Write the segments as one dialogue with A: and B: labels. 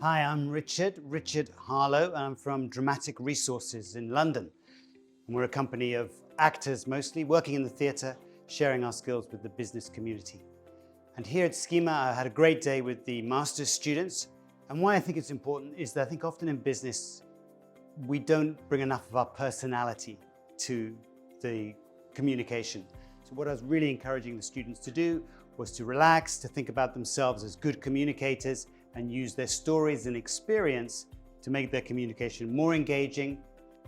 A: Hi, I'm Richard Hahlo, and I'm from Dramatic Resources in London. And we're a company of actors mostly, working in the theatre, sharing our skills with the business community. And here at SKEMA, I had a great day with the master's students. And why I think it's important is that I think often in business, we don't bring enough of our personality to the communication. So what I was really encouraging the students to do was to relax, to think about themselves as good communicators and use their stories and experience to make their communication more engaging,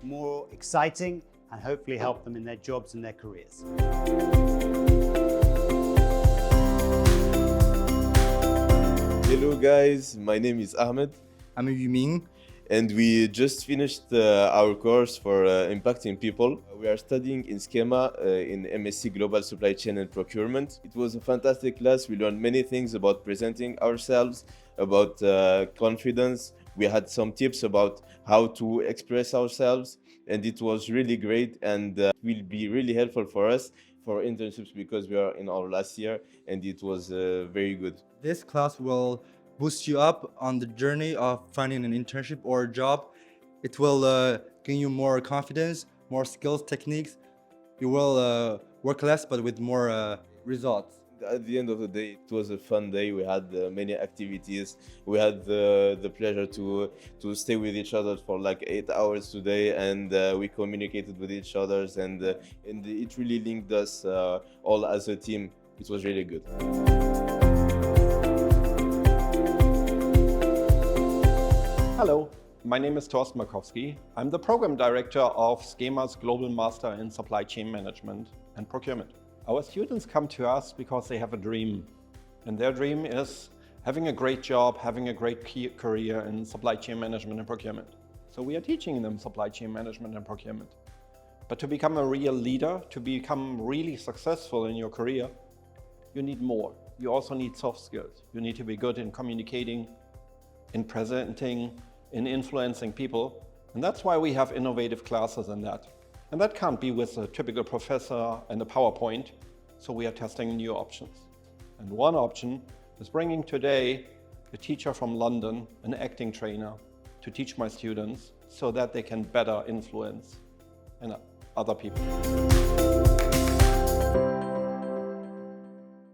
A: more exciting, and hopefully help them in their jobs and their careers.
B: Hello guys, my name is Ahmed.
C: I'm Yuming.
B: And we just finished our course for impacting people. We are studying in SKEMA in MSc Global Supply Chain and Procurement. It was a fantastic class. We learned many things about presenting ourselves, about confidence. We had some tips about how to express ourselves, and it was really great and will be really helpful for us for internships because we are in our last year, and it was very good.
C: This class will boost you up on the journey of finding an internship or a job. It will gain you more confidence, more skills, techniques. You will work less but with more results.
B: At the end of the day, it was a fun day. We had many activities. We had the pleasure to stay with each other for like 8 hours today, and we communicated with each other, and it really linked us all as a team. It was really good.
D: Hello, my name is Thorsten Makowski. I'm the Program Director of SKEMA's Global Master in Supply Chain Management and Procurement. Our students come to us because they have a dream. And their dream is having a great job, having a great career in supply chain management and procurement. So we are teaching them supply chain management and procurement. But to become a real leader, to become really successful in your career, you need more. You also need soft skills. You need to be good in communicating, in presenting, in influencing people. And that's why we have innovative classes in that. And that can't be with a typical professor and a PowerPoint. So we are testing new options. And one option is bringing today a teacher from London, an acting trainer, to teach my students so that they can better influence other people.